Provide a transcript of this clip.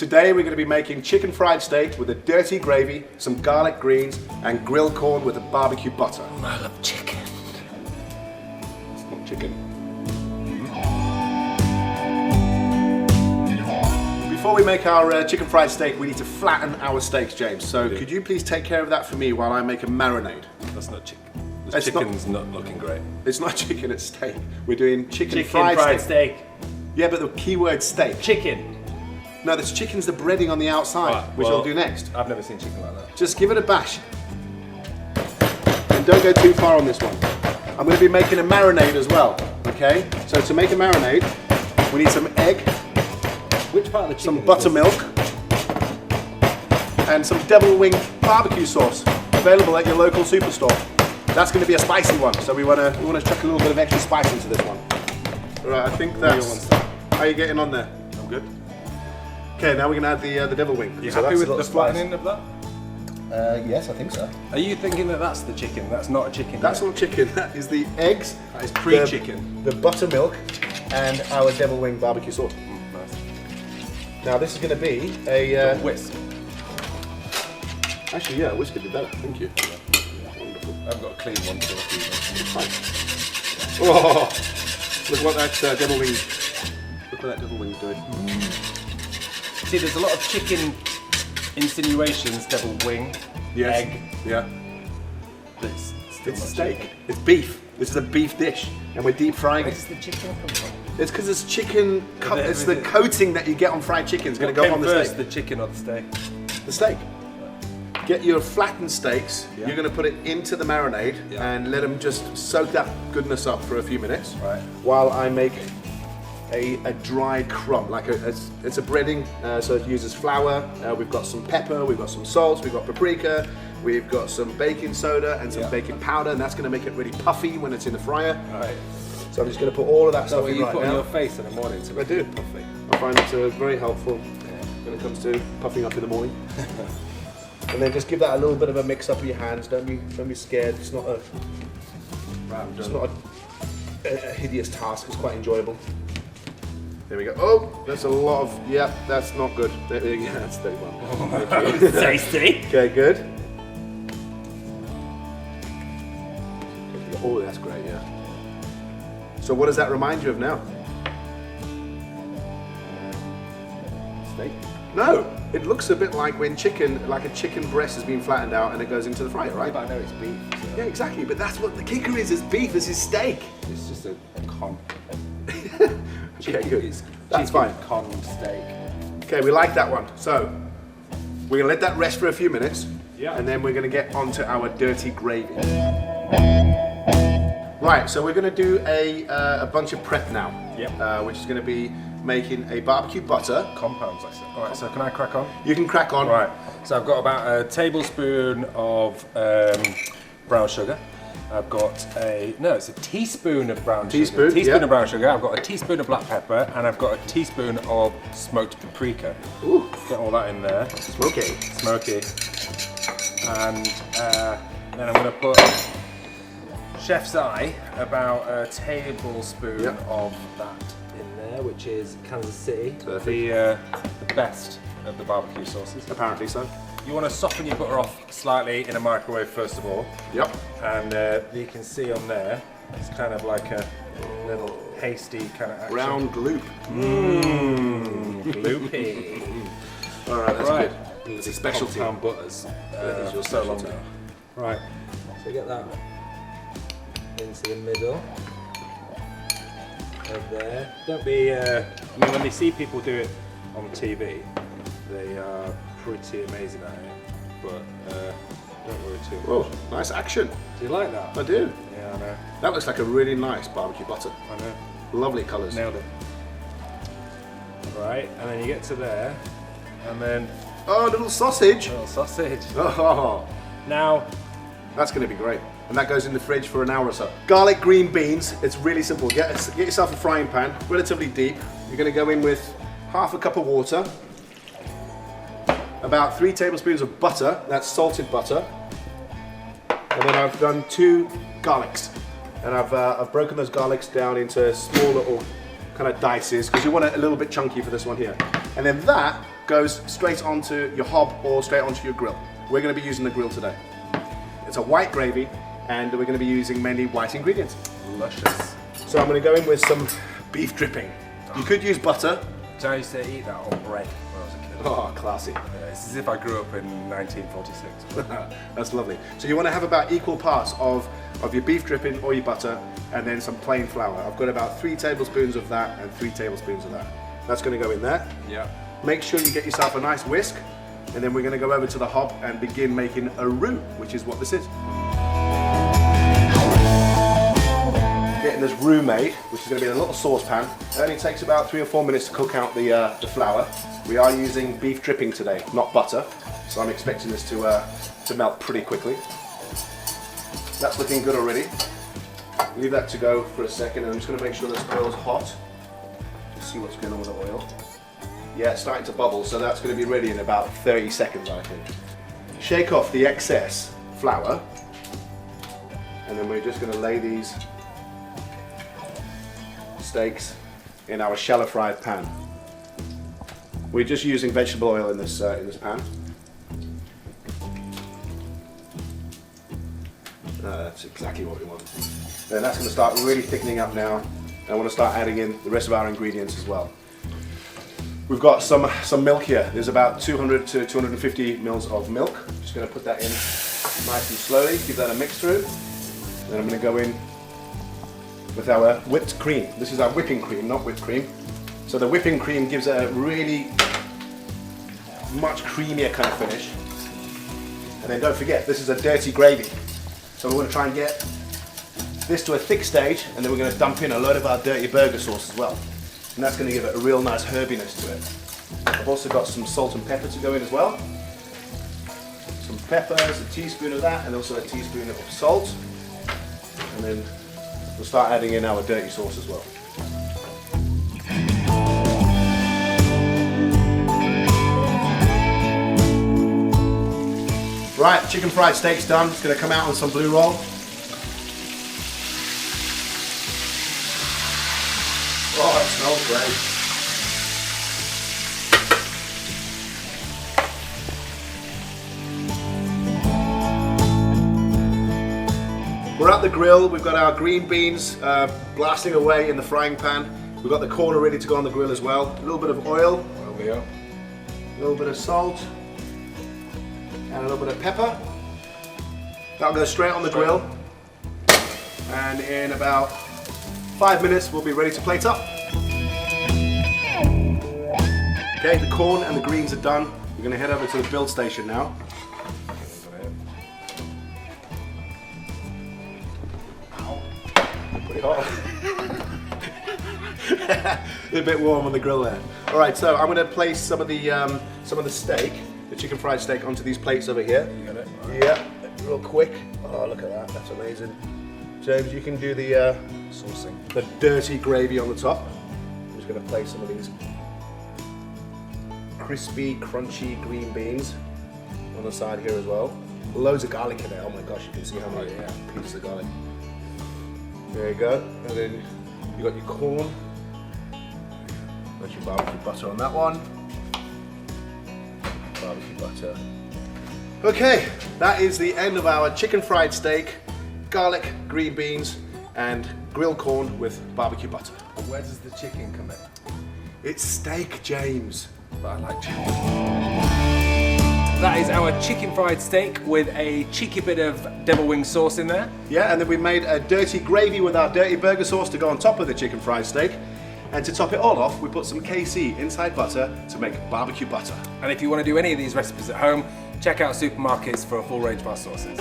Today we're going to be making chicken fried steak with a dirty gravy, some garlic greens, and grilled corn with a barbecue butter. I love chicken. It's not chicken. Before we make our chicken fried steak, we need to flatten our steaks, James. So could you please take care of that for me while I make a marinade? That's not chicken. The chicken's not looking great. It's not chicken, it's steak. We're doing chicken fried steak. Yeah, but the key word steak. Chicken. No, there's chicken's the breading on the outside, which I'll do next. I've never seen chicken like that. Just give it a bash. And don't go too far on this one. I'm going to be making a marinade as well, okay? So to make a marinade, we need some egg, Which part of the chicken? some buttermilk, and some devil wing barbecue sauce, available at your local superstore. That's going to be a spicy one, so we want to chuck a little bit of extra spice into this one. Right, I think that's... How are you getting on there? I'm good. Okay, now we're going to add the devil wing. You happy with the flattening of that? Yes, I think so. Are you thinking that that's the chicken? That's not a chicken. That's not chicken, that is the eggs. That is pre-chicken. The buttermilk and our devil wing barbecue sauce. Nice. Now this is going to be a... whisk. Actually, yeah, a whisk would be better, thank you. Wonderful. I've got a clean one too. Fine. Oh, look what that devil wing... Look what that devil wing's doing. See, there's a lot of chicken insinuations, devil wing, Yes. egg, Yeah. but it's still It's not steak. chicken. It's beef. This is a beef dish, and we're deep frying Where it. does the chicken come from? It's because it's chicken. It's the coating that you get on fried chicken. It's going to go on the first, steak. the chicken or the steak? The steak. Get your flattened steaks. Yeah. You're going to put it into the marinade Yeah. and let them just soak that goodness up for a few minutes. Right. While I make a dry crumb, like it's a breading. So it uses flour. We've got some pepper. We've got some salt. We've got paprika. We've got some baking soda and some baking powder, and that's going to make it really puffy when it's in the fryer. Right. So I'm just going to put all of that So stuff what in you right put on now. your face in the morning to I make do. it puffy. I find it very helpful when it comes to puffing up in the morning. And then just give that a little bit of a mix up with your hands. Don't be scared. It's not a hideous task. It's quite enjoyable. There we go. Oh, that's a lot of. Yeah, that's not good. Yeah, that's 31. Tasty. Okay, good. Oh, that's great. Yeah. So, what does that remind you of now? Steak? No, it looks a bit like when like a chicken breast has been flattened out and it goes into the fryer, right? But I know it's beef. So Yeah, exactly. But that's what the kicker is. It's beef. This is steak. it's just a con. Okay, good. It's That's chicken fine. con steak. Okay, we like that one. So we're gonna let that rest for a few minutes. Yeah. And then we're gonna get onto our dirty gravy. Right. So we're gonna do a bunch of prep now. Yep. Which is gonna be making a barbecue butter. Compounds, I said. All right, so can I crack on? You can crack on. Right, so I've got about a tablespoon of brown sugar. I've got it's a teaspoon of brown sugar. Teaspoon yeah. of brown sugar. I've got a teaspoon of black pepper, and I've got a teaspoon of smoked paprika. Ooh, Get all that in there. smoky. Smoky. And then I'm going to put chef's eye, about a tablespoon Yep. of that in there, which is Kansas City. Perfect. The best of the barbecue sauces. Apparently so. You want to soften your butter off slightly in a microwave first of all, Yep. and you can see on there, it's kind of like a little pasty kind of action. Brown gloop. Loopy. All right, that's Right. good. It's a specialty. Compound butters. That is your so long specialty. now. Right, so get that into the middle of there. Don't be, I mean, when they see people do it on TV, they are pretty amazing at it, but don't worry too much. Oh, nice action. Do you like that? I do. Yeah, I know. That looks like a really nice barbecue butter. I know. Lovely colours. Nailed it. Right, and then you get to there, and then Oh, a little sausage. little sausage. Oh, Now, that's going to be great. And that goes in the fridge for an hour or so. Garlic green beans. It's really simple. Get yourself a frying pan, relatively deep. You're going to go in with half a cup of water, about 3 tablespoons of butter. That's salted butter. And then I've done 2 garlics, and I've broken those garlics down into small little kind of dices because you want it a little bit chunky for this one here. And then that goes straight onto your hob or straight onto your grill. We're going to be using the grill today. It's a white gravy, and we're going to be using mainly white ingredients. Luscious. So I'm going to go in with some beef dripping. You could use butter. So I used to eat that on bread when I was a kid. Oh, classy. It's as if I grew up in 1946. That's lovely. So you want to have about equal parts of your beef dripping or your butter, and then some plain flour. I've got about 3 tablespoons of that and 3 tablespoons of that. That's going to go in there. Yeah. Make sure you get yourself a nice whisk, and then we're going to go over to the hob and begin making a roux, which is what this is. Getting this roux made, which is going to be in a little saucepan. It only takes about 3 or 4 minutes to cook out the flour. We are using beef dripping today, not butter, so I'm expecting this to melt pretty quickly. That's looking good already. Leave that to go for a second, and I'm just going to make sure this oil's hot. Just see what's going on with the oil. Yeah, it's starting to bubble, so that's going to be ready in about 30 seconds, I think. Shake off the excess flour, and then we're just going to lay these steaks in our shallow fried pan. We're just using vegetable oil in this pan. That's exactly what we want. Then that's going to start really thickening up now. And I want to start adding in the rest of our ingredients as well. We've got some milk here. There's about 200 to 250 mils of milk. Just going to put that in nice and slowly, give that a mix through. Then I'm going to go in with our whipped cream. This is our whipping cream, not whipped cream. So the whipping cream gives a really much creamier kind of finish. And then don't forget, this is a dirty gravy. So we're going to try and get this to a thick stage, and then we're going to dump in a load of our dirty burger sauce as well. And that's going to give it a real nice herbiness to it. I've also got some salt and pepper to go in as well. Some peppers, a teaspoon of that, and also a teaspoon of salt. And then we'll start adding in our dirty sauce as well. Right, chicken fried steak's done. It's going to come out on some blue roll. Oh, that smells great. We're at the grill. We've got our green beans blasting away in the frying pan. We've got the corner ready to go on the grill as well. A little bit of oil. A little bit of salt. And a little bit of pepper. That'll go straight on the grill. And in about 5 minutes, we'll be ready to plate up. Okay, the corn and the greens are done. We're going to head over to the build station now. Pretty hot. A bit warm on the grill there. All right, so I'm going to place some of the steak, the chicken fried steak, onto these plates over here. You got it? Right. Yeah, real quick. Oh, look at that. That's amazing. James, you can do the Saucing. the dirty gravy on the top. I'm just going to place some of these crispy, crunchy green beans on the side here as well. Loads of garlic in there. Oh my gosh, you can see how many pieces of garlic. There you go. And then you got your corn. Got your barbecue butter on that one. Barbecue butter. Okay, that is the end of our chicken fried steak, garlic, green beans, and grilled corn with barbecue butter. Where does the chicken come in? It's steak, James. But I like chicken. That is our chicken fried steak with a cheeky bit of devil wing sauce in there. Yeah, and then we made a dirty gravy with our dirty burger sauce to go on top of the chicken fried steak. And to top it all off, we put some KC inside butter to make barbecue butter. And if you want to do any of these recipes at home, check out supermarkets for a full range of our sauces.